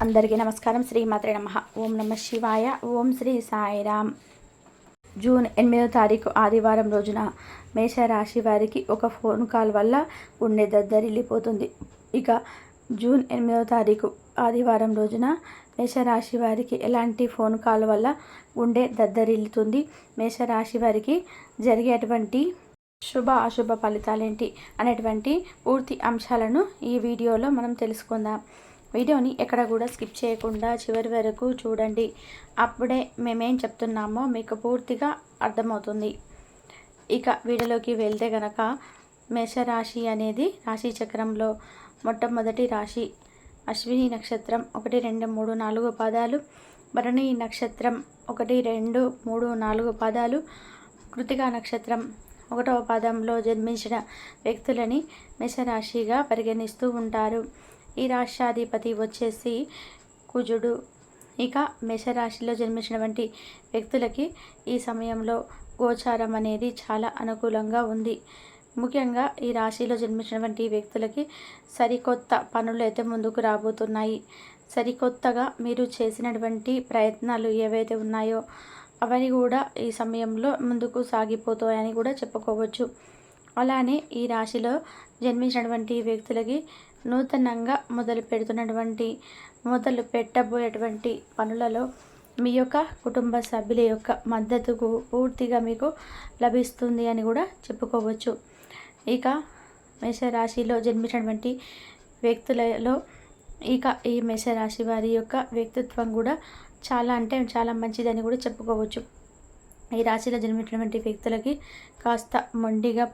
అందరికీ నమస్కారం. శ్రీమాత్రే నమః. ఓం నమ శివాయ. ఓం శ్రీ సాయిరామ్. జూన్ 8వ తారీఖు ఆదివారం రోజున మేషరాశి వారికి ఒక ఫోన్ కాల్ వల్ల గుండె దద్దరిల్లిపోతుంది. ఇక జూన్ 8వ తారీఖు ఆదివారం రోజున మేషరాశి వారికి ఎలాంటి ఫోన్ కాల్ వల్ల గుండె దద్దరిల్లుతుంది, మేషరాశి వారికి జరిగేటువంటి శుభ అశుభ ఫలితాలేంటి అనేటువంటి పూర్తి అంశాలను ఈ వీడియోలో మనం తెలుసుకుందాం. వీడియోని ఎక్కడ కూడా స్కిప్ చేయకుండా చివరి వరకు చూడండి. అప్పుడే మేమేం చెప్తున్నామో మీకు పూర్తిగా అర్థమవుతుంది. ఇక వీడియోలోకి వెళ్తే గనక, మేషరాశి అనేది రాశి చక్రంలో మొట్టమొదటి రాశి. అశ్విని నక్షత్రం 1, 2, 3, 4 పాదాలు, భరణి నక్షత్రం 1, 2, 3, 4 పాదాలు, కృతికా నక్షత్రం 1వ పాదంలో జన్మించిన వ్యక్తులని మేషరాశిగా పరిగణిస్తూ ఉంటారు. ఈ రాష్ట్రాధిపతి వచ్చేసి కుజుడు. ఇక మేషరాశిలో జన్మించినటువంటి వ్యక్తులకి ఈ సమయంలో గోచారం అనేది చాలా అనుకూలంగా ఉంది. ముఖ్యంగా ఈ రాశిలో జన్మించినటువంటి వ్యక్తులకి సరికొత్త పనులు అయితే ముందుకు రాబోతున్నాయి. సరికొత్తగా మీరు చేసినటువంటి ప్రయత్నాలు ఏవైతే ఉన్నాయో అవన్నీ కూడా ఈ సమయంలో ముందుకు సాగిపోతాయని కూడా చెప్పుకోవచ్చు. అలానే ఈ రాశిలో జన్మించినటువంటి వ్యక్తులకి నూతనంగా మొదలు పెట్టబోయేటువంటి పనులలో మీ యొక్క కుటుంబ సభ్యుల యొక్క మద్దతుకు పూర్తిగా మీకు లభిస్తుంది అని కూడా చెప్పుకోవచ్చు. ఇక మేషరాశిలో జన్మించినటువంటి వ్యక్తులలో ఈ మేషరాశి వారి యొక్క వ్యక్తిత్వం కూడా చాలా మంచిదని కూడా చెప్పుకోవచ్చు. ఈ రాశిలో జన్మించినటువంటి వ్యక్తులకి కాస్త మొండిగా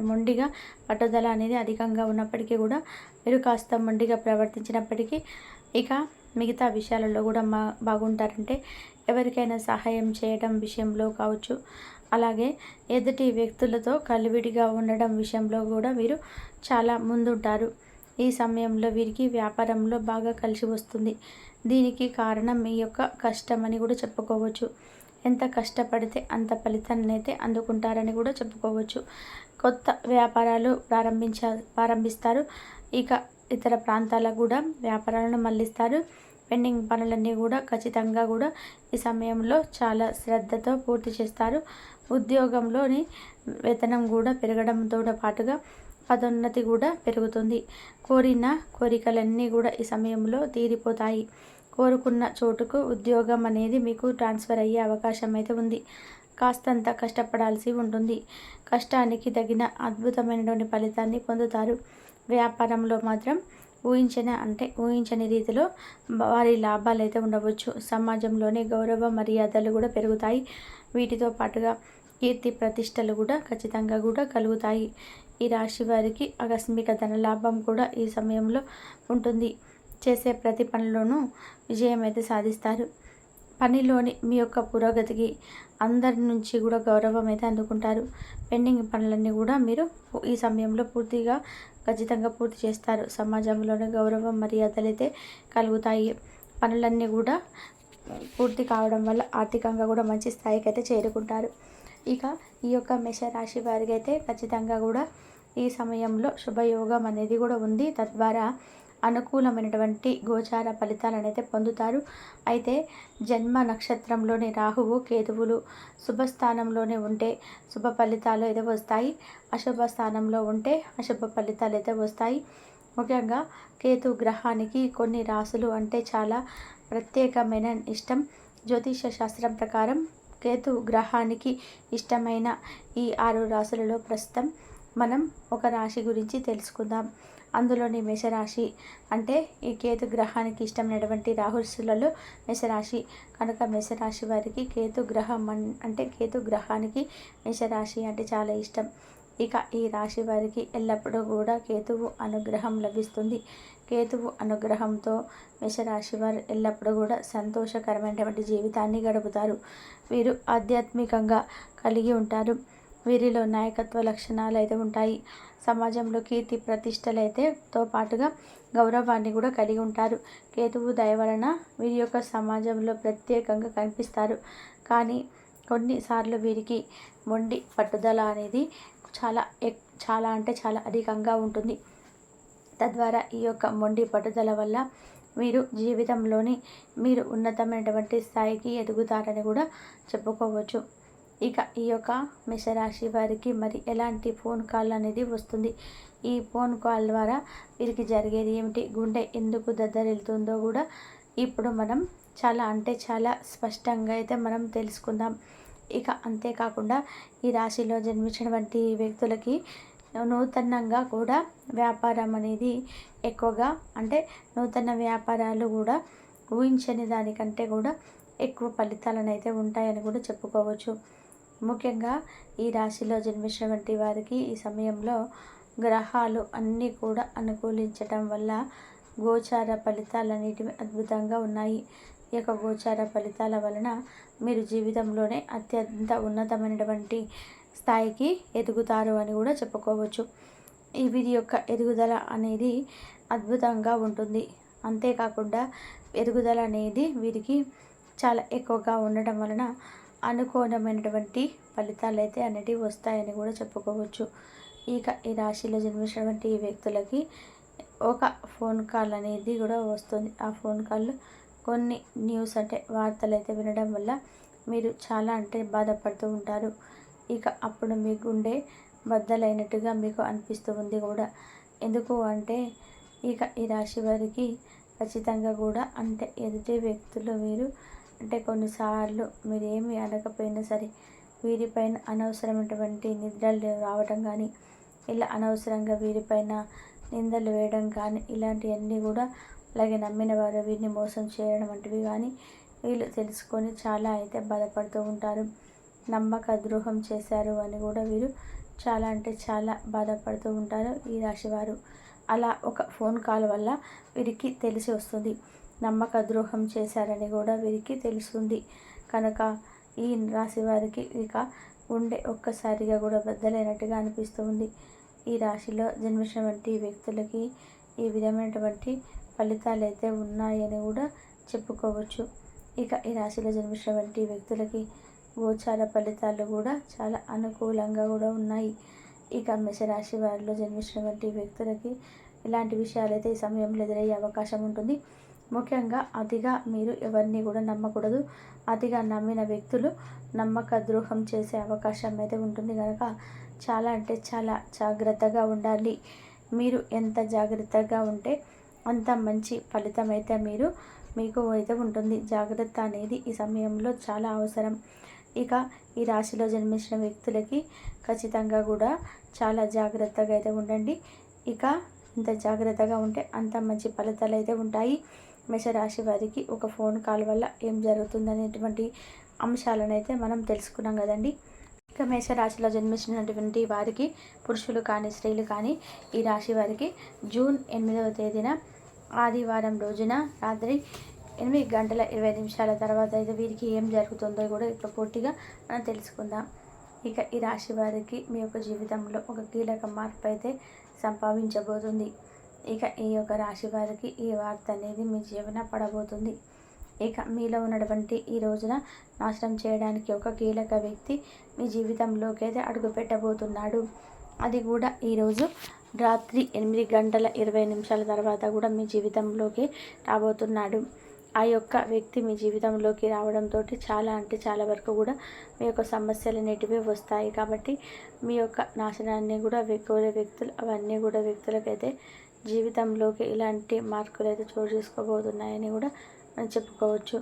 మొండిగా పట్టుదల అనేది అధికంగా ఉన్నప్పటికీ కూడా మీరు కాస్త మొండిగా ప్రవర్తించినప్పటికీ ఇక మిగతా విషయాలలో కూడా బాగుంటారంటే ఎవరికైనా సహాయం చేయడం విషయంలో కావచ్చు, అలాగే ఎదుటి వ్యక్తులతో కలివిడిగా ఉండడం విషయంలో కూడా వీరు చాలా ముందుంటారు. ఈ సమయంలో వీరికి వ్యాపారంలో బాగా కలిసి వస్తుంది. దీనికి కారణం మీ యొక్క కష్టం అని కూడా చెప్పుకోవచ్చు. ఎంత కష్టపడితే అంత ఫలితాన్ని అయితే అందుకుంటారని కూడా చెప్పుకోవచ్చు. కొత్త వ్యాపారాలు ప్రారంభిస్తారు. ఇక ఇతర ప్రాంతాలకు కూడా వ్యాపారాలను మళ్ళిస్తారు. పెండింగ్ పనులన్నీ కూడా ఖచ్చితంగా కూడా ఈ సమయంలో చాలా శ్రద్ధతో పూర్తి చేస్తారు. ఉద్యోగంలోని వేతనం కూడా పెరగడంతో పాటుగా పదోన్నతి కూడా పెరుగుతుంది. కోరిన కోరికలన్నీ కూడా ఈ సమయంలో తీరిపోతాయి. కోరుకున్న చోటుకు ఉద్యోగం అనేది మీకు ట్రాన్స్ఫర్ అయ్యే అవకాశం అయితే ఉంది. కాస్తంత కష్టపడాల్సి ఉంటుంది. కష్టానికి తగిన అద్భుతమైనటువంటి ఫలితాన్ని పొందుతారు. వ్యాపారంలో మాత్రం ఊహించని రీతిలో వారి లాభాలు అయితే ఉండవచ్చు. సమాజంలోనే గౌరవ మర్యాదలు కూడా పెరుగుతాయి. వీటితో పాటుగా కీర్తి ప్రతిష్టలు కూడా ఖచ్చితంగా కూడా కలుగుతాయి. ఈ రాశి వారికి ఆకస్మిక ధన లాభం కూడా ఈ సమయంలో ఉంటుంది. చేసే ప్రతి పనిలోనూ విజయం అయితే సాధిస్తారు. పనిలోని మీ యొక్క పురోగతికి అందరి నుంచి కూడా గౌరవం అయితే అందుకుంటారు. పెండింగ్ పనులన్నీ కూడా మీరు ఈ సమయంలో ఖచ్చితంగా పూర్తి చేస్తారు. సమాజంలోని గౌరవం మర్యాదలు అయితే కలుగుతాయి. పనులన్నీ కూడా పూర్తి కావడం వల్ల ఆర్థికంగా కూడా మంచి స్థాయికి అయితే చేరుకుంటారు. ఇక ఈ యొక్క మేషరాశి వారికి అయితే ఖచ్చితంగా కూడా ఈ సమయంలో శుభయోగం అనేది కూడా ఉంది. తద్వారా అనుకూలమైనటువంటి గోచార ఫలితాలను అయితే పొందుతారు. అయితే జన్మ నక్షత్రంలోని రాహువు కేతువులు శుభస్థానంలోనే ఉంటే శుభ ఫలితాలు అయితే వస్తాయి. అశుభ స్థానంలో ఉంటే అశుభ ఫలితాలు అయితే వస్తాయి. ముఖ్యంగా కేతు గ్రహానికి కొన్ని రాశులు అంటే చాలా ప్రత్యేకమైన ఇష్టం. జ్యోతిష శాస్త్రం ప్రకారం కేతు గ్రహానికి ఇష్టమైన ఈ 6 రాశులలో ప్రస్తుతం మనం ఒక రాశి గురించి తెలుసుకుందాం. అందులోని మేషరాశి అంటే ఈ కేతు గ్రహానికి ఇష్టమైనటువంటి రాశులలో మేషరాశి కనుక మేషరాశి వారికి కేతు గ్రహానికి మేషరాశి అంటే చాలా ఇష్టం. ఇక ఈ రాశి వారికి ఎల్లప్పుడూ కూడా కేతువు అనుగ్రహం లభిస్తుంది. కేతువు అనుగ్రహంతో మేషరాశి వారు ఎల్లప్పుడూ కూడా సంతోషకరమైనటువంటి జీవితాన్ని గడుపుతారు. వీరు ఆధ్యాత్మికంగా కలిగి ఉంటారు. వీరిలో నాయకత్వ లక్షణాలు అయితే ఉంటాయి. సమాజంలో కీర్తి ప్రతిష్టలతో పాటుగా గౌరవాన్ని కూడా కలిగి ఉంటారు. కేతువు దయ వలన వీరి యొక్క సమాజంలో ప్రత్యేకంగా కనిపిస్తారు. కానీ కొన్నిసార్లు వీరికి మొండి పట్టుదల అనేది చాలా అధికంగా ఉంటుంది. తద్వారా ఈ యొక్క మొండి పట్టుదల వల్ల మీరు జీవితంలోని మీరు ఉన్నతమైనటువంటి స్థాయికి ఎదుగుతారని కూడా చెప్పుకోవచ్చు. ఇక ఈ యొక్క మేషరాశి వారికి మరి ఎలాంటి ఫోన్ కాల్ అనేది వస్తుంది, ఈ ఫోన్ కాల్ ద్వారా వీరికి జరిగేది ఏమిటి, గుండె ఎందుకు దద్దరిల్లుతుందో కూడా ఇప్పుడు మనం చాలా స్పష్టంగా అయితే మనం తెలుసుకుందాం. ఇక అంతేకాకుండా ఈ రాశిలో జన్మించినటువంటి వ్యక్తులకి నూతనంగా కూడా వ్యాపారం అనేది ఎక్కువగా, అంటే నూతన వ్యాపారాలు కూడా ఊహించని దానికంటే కూడా ఎక్కువ ఫలితాలను అయితే ఉంటాయని కూడా చెప్పుకోవచ్చు. ముఖ్యంగా ఈ రాశిలో జన్మించినటువంటి వారికి ఈ సమయంలో గ్రహాలు అన్నీ కూడా అనుకూలించటం వల్ల గోచార ఫలితాలు అనేటివి అద్భుతంగా ఉన్నాయి. ఈ యొక్క గోచార ఫలితాల వలన మీరు జీవితంలోనే అత్యంత ఉన్నతమైనటువంటి స్థాయికి ఎదుగుతారు అని కూడా చెప్పుకోవచ్చు. ఈ వీరి యొక్క ఎదుగుదల అనేది అద్భుతంగా ఉంటుంది. అంతేకాకుండా ఎదుగుదల అనేది వీరికి చాలా ఎక్కువగా ఉండటం వలన అనుకూలమైనటువంటి ఫలితాలు అయితే అనేటివి వస్తాయని కూడా చెప్పుకోవచ్చు. ఇక ఈ రాశిలో జన్మించినటువంటి వ్యక్తులకి ఒక ఫోన్ కాల్ అనేది కూడా వస్తుంది. ఆ ఫోన్ కాల్ కొన్ని న్యూస్ అంటే వార్తలు అయితే వినడం వల్ల మీరు చాలా బాధపడుతూ ఉంటారు. ఇక అప్పుడు మీ గుండె బద్దలైనట్టుగా మీకు అనిపిస్తూ ఉంది కూడా. ఎందుకు అంటే ఇక ఈ రాశి వారికి ఖచ్చితంగా కూడా ఎదుటి వ్యక్తులు మీరు కొన్నిసార్లు మీరు ఏమి అనకపోయినా సరే వీరిపైన అనవసరమైనటువంటి నిద్రలు రావడం కానీ, ఇలా అనవసరంగా వీరిపైన నిందలు వేయడం కానీ, ఇలాంటివన్నీ కూడా, అలాగే నమ్మిన వారు వీరిని మోసం చేయడం వంటివి కానీ వీళ్ళు తెలుసుకొని చాలా అయితే బాధపడుతూ ఉంటారు. నమ్మక ద్రోహం చేశారు అని కూడా వీరు చాలా బాధపడుతూ ఉంటారు ఈ రాశివారు. అలా ఒక ఫోన్ కాల్ వల్ల వీరికి తెలిసి వస్తుంది. నమ్మక ద్రోహం చేశారని కూడా వీరికి తెలుస్తుంది. కనుక ఈ రాశి వారికి ఇక గుండె ఒక్కసారిగా కూడా బద్దలైనట్టుగా అనిపిస్తుంది. ఈ రాశిలో జన్మించినటువంటి వ్యక్తులకి ఈ విధమైనటువంటి ఫలితాలు అయితే ఉన్నాయని కూడా చెప్పుకోవచ్చు. ఇక ఈ రాశిలో జన్మించినటువంటి వ్యక్తులకి గోచార ఫలితాలు కూడా చాలా అనుకూలంగా కూడా ఉన్నాయి. ఇక మేషరాశి వారిలో జన్మించినటువంటి వ్యక్తులకి ఇలాంటి విషయాలు అయితే ఈ సమయంలో ఎదురయ్యే అవకాశం ఉంటుంది. ముఖ్యంగా అతిగా మీరు ఎవరిని కూడా నమ్మకూడదు. అతిగా నమ్మిన వ్యక్తులు నమ్మక ద్రోహం చేసే అవకాశం అయితే ఉంటుంది కనుక చాలా జాగ్రత్తగా ఉండాలి. మీరు ఎంత జాగ్రత్తగా ఉంటే అంత మంచి ఫలితం అయితే మీకు అయితే ఉంటుంది. జాగ్రత్త అనేది ఈ సమయంలో చాలా అవసరం. ఇక ఈ రాశిలో జన్మించిన వ్యక్తులకి ఖచ్చితంగా కూడా చాలా జాగ్రత్తగా అయితే ఉండండి. ఇక ఇంత జాగ్రత్తగా ఉంటే అంత మంచి ఫలితాలు అయితే ఉంటాయి. మేషరాశి వారికి ఒక ఫోన్ కాల్ వల్ల ఏం జరుగుతుందనేటువంటి అంశాలను అయితే మనం తెలుసుకున్నాం కదండి. ఇక మేషరాశిలో జన్మించినటువంటి వారికి పురుషులు కానీ స్త్రీలు కానీ ఈ రాశి వారికి జూన్ 8వ తేదీన ఆదివారం రోజున రాత్రి 8:20 తర్వాత అయితే వీరికి ఏం జరుగుతుందో కూడా ఇప్పుడు పూర్తిగా మనం తెలుసుకుందాం. ఇక ఈ రాశి వారికి మీ యొక్క జీవితంలో ఒక కీలక మార్పు అయితే సంభవించబోతుంది. ఇక ఈ యొక్క రాశి వారికి ఈ వార్త అనేది మీ జీవన పడబోతుంది. ఇక మీలో ఉన్నటువంటి ఈ రోజున నాశనం చేయడానికి ఒక కీలక వ్యక్తి మీ జీవితంలోకి అయితే అడుగు పెట్టబోతున్నాడు. అది కూడా ఈరోజు రాత్రి 8:20 తర్వాత కూడా మీ జీవితంలోకి రాబోతున్నాడు. ఆ యొక్క వ్యక్తి మీ జీవితంలోకి రావడంతో చాలా వరకు కూడా మీ యొక్క సమస్యలు అనేటివి వస్తాయి. కాబట్టి మీ యొక్క నాశనాన్ని కూడా కోరే వ్యక్తులు అవన్నీ కూడా వ్యక్తులకైతే జీవితంలోకి ఇలాంటి మార్పులు అయితే చోటు చేసుకోబోతున్నాయని కూడా మనం చెప్పుకోవచ్చు.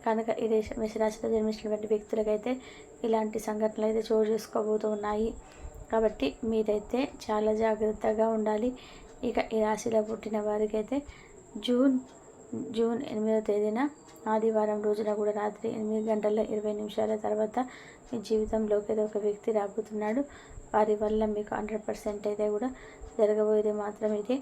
కనుక ఈ మేషరాశిలో జన్మించినటువంటి వ్యక్తులకైతే ఇలాంటి సంఘటనలు అయితే చోటు చేసుకోబోతూ ఉన్నాయి. కాబట్టి మీరైతే చాలా జాగ్రత్తగా ఉండాలి. ఇక ఈ రాశిలో పుట్టిన వారికి అయితే జూన్ 8వ తేదీన ఆదివారం రోజున కూడా రాత్రి 8:20 తర్వాత మీ జీవితంలోకి ఏదో ఒక వ్యక్తి రాబోతున్నాడు. వారి వల్ల మీకు 100% అయితే కూడా జరగబోయేది మాత్రం ఇదే.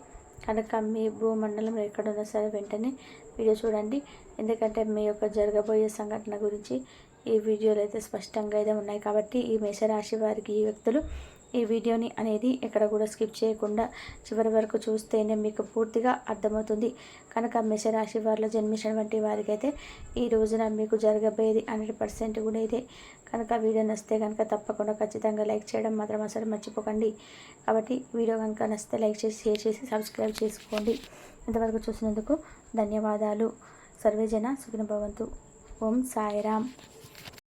కనుక మీ భూమండలం ఎక్కడున్నా సరే వెంటనే వీడియో చూడండి. ఎందుకంటే మీ యొక్క జరగబోయే సంఘటన గురించి ఈ వీడియోలు అయితే స్పష్టంగా అయితే ఉన్నాయి. కాబట్టి ఈ మేషరాశి వారికి ఈ వ్యక్తులు ఈ వీడియోని అనేది ఎక్కడ కూడా స్కిప్ చేయకుండా చివరి వరకు చూస్తేనే మీకు పూర్తిగా అర్థమవుతుంది. కనుక మేషరాశి వారిలో జన్మించినటువంటి వారికైతే ఈ రోజున మీకు జరగబోయేది 100% కూడా ఇదే. కనుక వీడియో నచ్చితే కనుక తప్పకుండా ఖచ్చితంగా లైక్ చేయడం మాత్రం అసలు మర్చిపోకండి. కాబట్టి వీడియో కనుక నచ్చితే లైక్ చేసి షేర్ చేసి సబ్స్క్రైబ్ చేసుకోండి. ఇంతవరకు చూసినందుకు ధన్యవాదాలు. సర్వేజన సుఖినో భవంతు. ఓం సాయిరామ్.